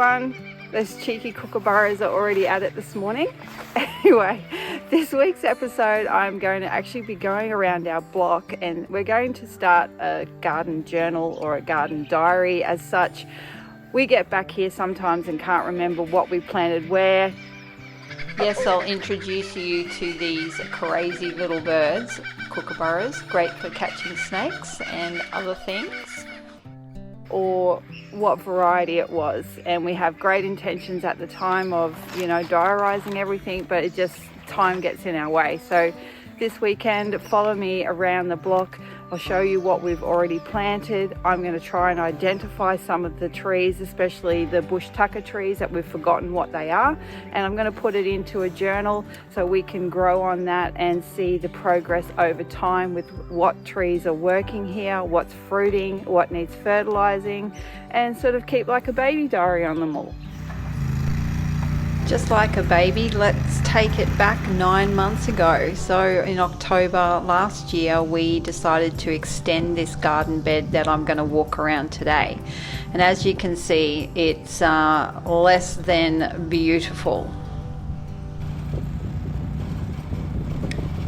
everyone. Those cheeky kookaburras are already at it this morning. Anyway, this week's episode, I'm going to actually be going around our block and we're going to start a garden journal or a garden diary as such. We get back here sometimes and can't remember what we planted where. Yes, I'll introduce you to these crazy little birds, kookaburras, great for catching snakes and other things, or what variety it was. And we have great intentions at the time of, diarising everything, but it just, time gets in our way. So this weekend, follow me around the block. I'll show you what we've already planted. I'm going to try and identify some of the trees, especially the bush tucker trees that we've forgotten what they are. And I'm going to put it into a journal so we can grow on that and see the progress over time with what trees are working here, what's fruiting, what needs fertilizing, and sort of keep like a baby diary on them all. Just like a baby, let's take it back 9 months ago. So in October last year, we decided to extend this garden bed that I'm going to walk around today. And as you can see, it's less than beautiful.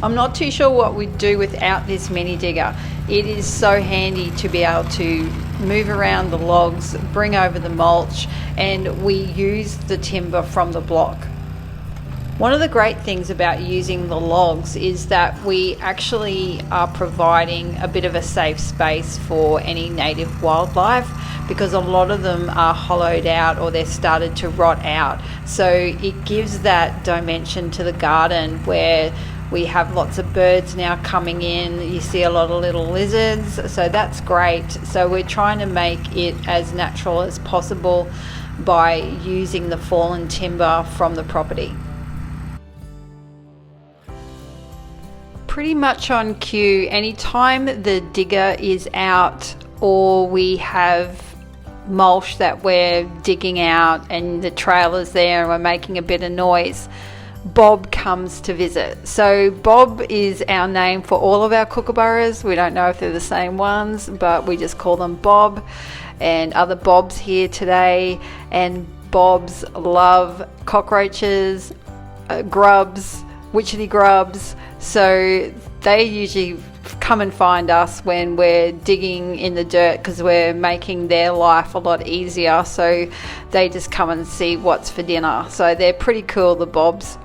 I'm not too sure what we'd do without this mini digger. It is so handy to be able to move around the logs, bring over the mulch, and we use the timber from the block. One of the great things about using the logs is that we actually are providing a bit of a safe space for any native wildlife, because a lot of them are hollowed out or they're started to rot out. So it gives that dimension to the garden where we have lots of birds now coming in. You see a lot of little lizards, so that's great. So we're trying to make it as natural as possible by using the fallen timber from the property. Pretty much on cue, anytime the digger is out or we have mulch that we're digging out and the trailer's there and we're making a bit of noise, Bob comes to visit. So Bob is our name for all of our kookaburras. We don't know if they're the same ones, but we just call them Bob, and other Bobs here today. And Bobs love cockroaches, grubs, witchetty grubs. So they usually come and find us when we're digging in the dirt because we're making their life a lot easier. So they just come and see what's for dinner. So they're pretty cool, the Bobs.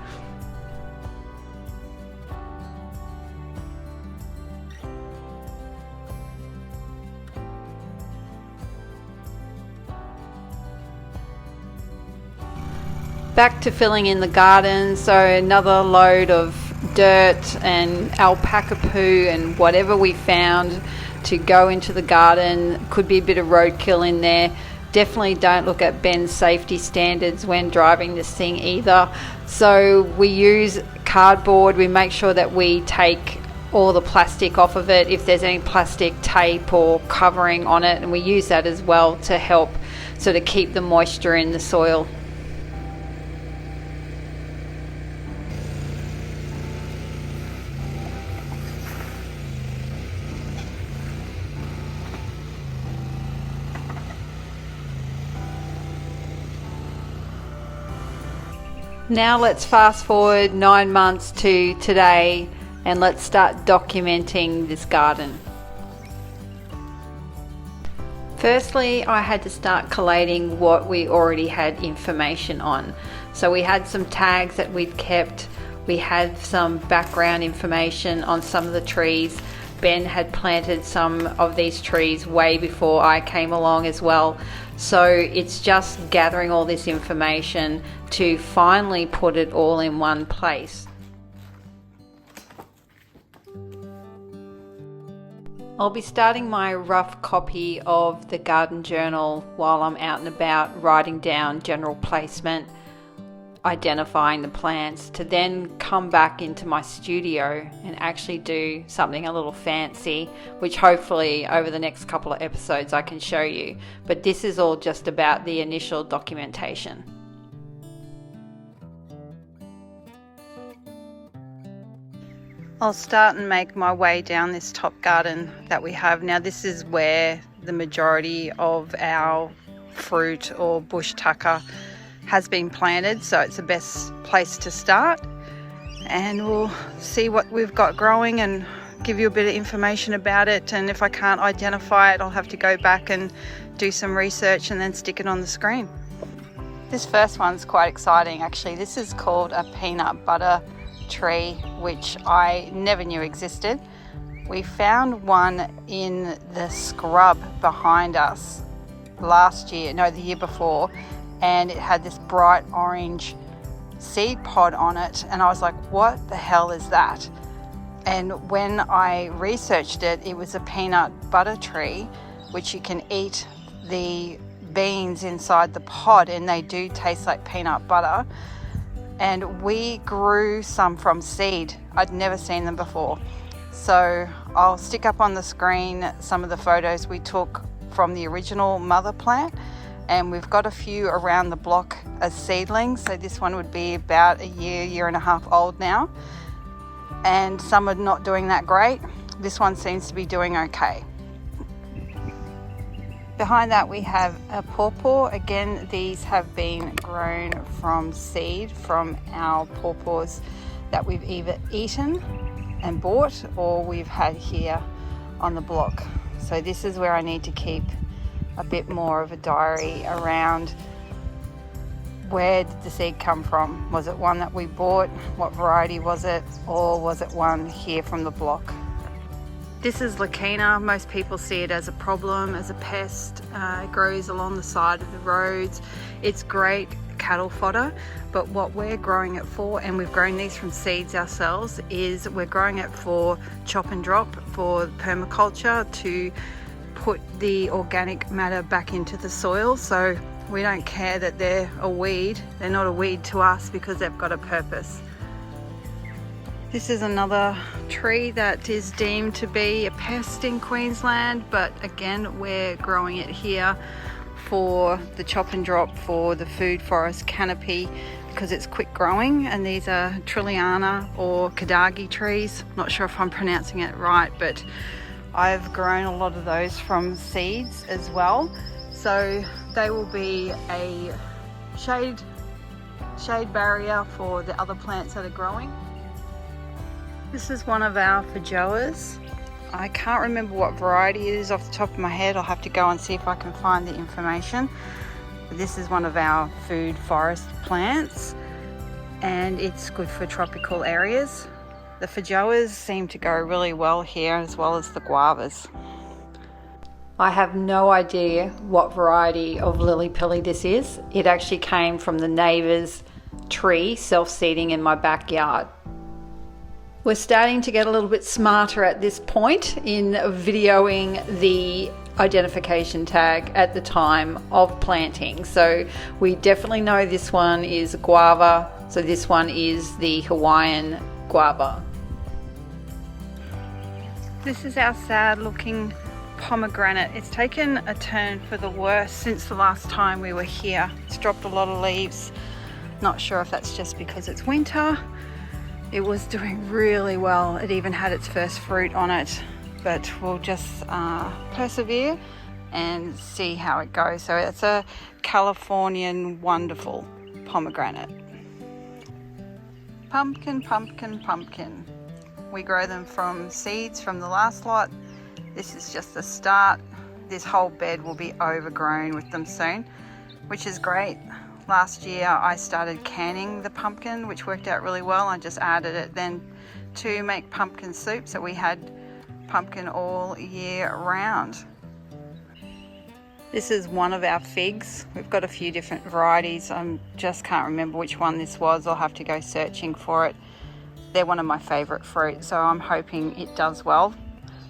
Back to filling in the garden, so another load of dirt and alpaca poo and whatever we found to go into the garden. Could be a bit of roadkill in there. Definitely don't look at Ben's safety standards when driving this thing either. So we use cardboard. We make sure that we take all the plastic off of it if there's any plastic tape or covering on it, and we use that as well to help sort of keep the moisture in the soil. Now let's fast forward 9 months to today and let's start documenting this garden. Firstly, I had to start collating what we already had information on. So we had some tags that we'd kept. We had some background information on some of the trees. Ben had planted some of these trees way before I came along as well. So it's just gathering all this information to finally put it all in one place. I'll be starting my rough copy of the garden journal while I'm out and about, writing down general placement, identifying the plants, to then come back into my studio and actually do something a little fancy, which hopefully over the next couple of episodes I can show you. But this is all just about the initial documentation. I'll start and make my way down this top garden that we have. Now this is where the majority of our fruit or bush tucker has been planted, so it's the best place to start. And we'll see what we've got growing and give you a bit of information about it, and if I can't identify it, I'll have to go back and do some research and then stick it on the screen. This first one's quite exciting actually. This is called a peanut butter tree, which I never knew existed. We found one in the scrub behind us the year before, and it had this bright orange seed pod on it, and I was like, what the hell is that? And when I researched it, it was a peanut butter tree, which you can eat the beans inside the pod, and they do taste like peanut butter. And we grew some from seed. I'd never seen them before. So I'll stick up on the screen some of the photos we took from the original mother plant, and we've got a few around the block as seedlings. So this one would be about a year and a half old now, and some are not doing that great. This one seems to be doing okay. Behind that we have a pawpaw. Again, these have been grown from seed from our pawpaws that we've either eaten and bought or we've had here on the block. So this is where I need to keep a bit more of a diary around where did the seed come from. Was it one that we bought? What variety was it? Or was it one here from the block? This is Leucaena. Most people see it as a problem, as a pest. It grows along the side of the roads. It's great cattle fodder, but what we're growing it for, and we've grown these from seeds ourselves, is we're growing it for chop and drop, for permaculture, to put the organic matter back into the soil. So we don't care that they're a weed. They're not a weed to us because they've got a purpose. This is another tree that is deemed to be a pest in Queensland, but again, we're growing it here for the chop and drop, for the food forest canopy, because it's quick growing. And these are Trilliana or Kadagi trees. Not sure if I'm pronouncing it right, but I've grown a lot of those from seeds as well. So they will be a shade barrier for the other plants that are growing. This is one of our feijoas. I can't remember what variety it is off the top of my head. I'll have to go and see if I can find the information. But this is one of our food forest plants, and it's good for tropical areas. The feijoas seem to go really well here, as well as the guavas. I have no idea what variety of lily-pilly this is. It actually came from the neighbour's tree self-seeding in my backyard. We're starting to get a little bit smarter at this point in videoing the identification tag at the time of planting. So we definitely know this one is guava. So this one is the Hawaiian guava. This is our sad looking pomegranate. It's taken a turn for the worse since the last time we were here. It's dropped a lot of leaves. Not sure if that's just because it's winter. It was doing really well. It even had its first fruit on it, but we'll just persevere and see how it goes. So it's a Californian wonderful pomegranate. Pumpkin, pumpkin, pumpkin. We grow them from seeds from the last lot. This is just the start. This whole bed will be overgrown with them soon, which is great. Last year I started canning the pumpkin, which worked out really well. I just added it then to make pumpkin soup, so we had pumpkin all year round. This is one of our figs. We've got a few different varieties. I just can't remember which one this was. I'll have to go searching for it. They're one of my favourite fruits, so I'm hoping it does well.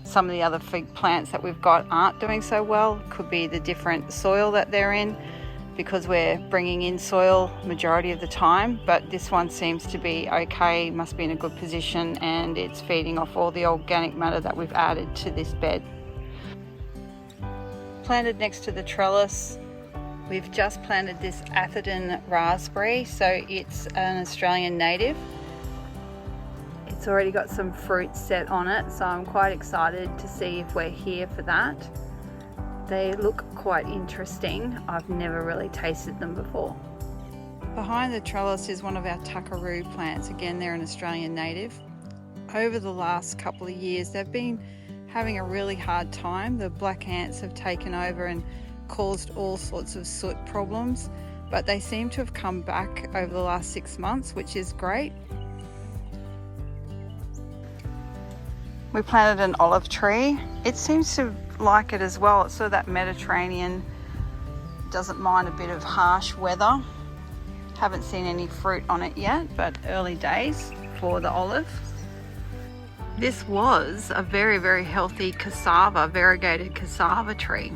Some of the other fig plants that we've got aren't doing so well. Could be the different soil that they're in, because we're bringing in soil majority of the time, but this one seems to be okay, must be in a good position, and it's feeding off all the organic matter that we've added to this bed. Planted next to the trellis, we've just planted this Atherton raspberry, so it's an Australian native. It's already got some fruit set on it, so I'm quite excited to see if we're here for that. They look quite interesting. I've never really tasted them before. Behind the trellis is one of our tuckaroo plants. Again, they're an Australian native. Over the last couple of years, they've been having a really hard time. The black ants have taken over and caused all sorts of soot problems, but they seem to have come back over the last 6 months, which is great. We planted an olive tree. It seems to like it as well. It's sort of that Mediterranean, doesn't mind a bit of harsh weather. Haven't seen any fruit on it yet, but early days for the olive. This was a very, very healthy cassava, variegated cassava tree,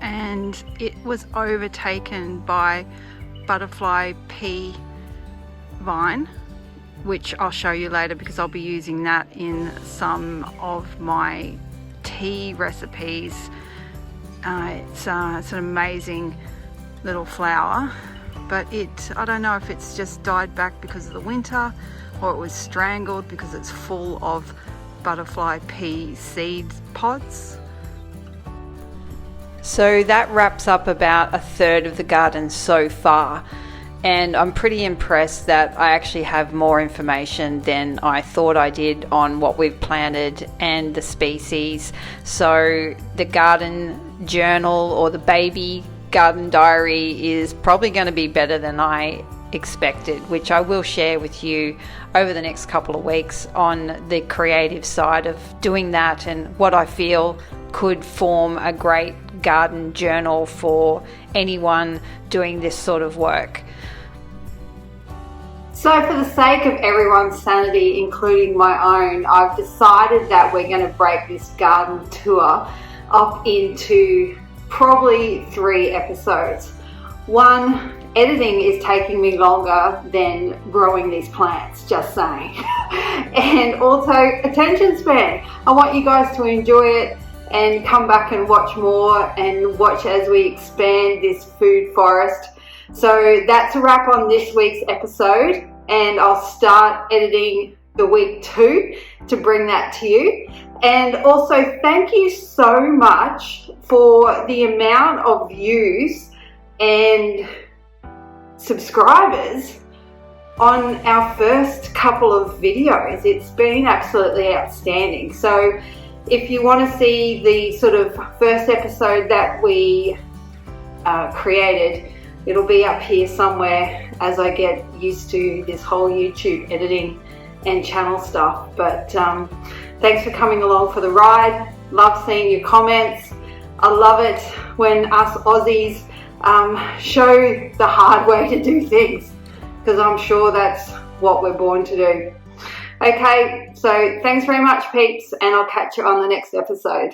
and it was overtaken by butterfly pea vine, which I'll show you later because I'll be using that in some of my tea recipes. It's an amazing little flower, but I don't know if it's just died back because of the winter or it was strangled because it's full of butterfly pea seed pods. So that wraps up about a third of the garden so far, and I'm pretty impressed that I actually have more information than I thought I did on what we've planted and the species. So the garden journal, or the baby garden diary, is probably going to be better than I expected, which I will share with you over the next couple of weeks on the creative side of doing that and what I feel could form a great garden journal for anyone doing this sort of work. So for the sake of everyone's sanity, including my own, I've decided that we're going to break this garden tour up into probably 3 episodes. One, editing is taking me longer than growing these plants, just saying. And also attention span. I want you guys to enjoy it and come back and watch more and watch as we expand this food forest. So that's a wrap on this week's episode, and I'll start editing the week 2 to bring that to you. And also thank you so much for the amount of views and subscribers on our first couple of videos. It's been absolutely outstanding. So if you want to see the sort of first episode that we created, it'll be up here somewhere as I get used to this whole YouTube editing and channel stuff. But thanks for coming along for the ride. Love seeing your comments. I love it when us Aussies show the hard way to do things, because I'm sure that's what we're born to do. Okay, so thanks very much, peeps, and I'll catch you on the next episode.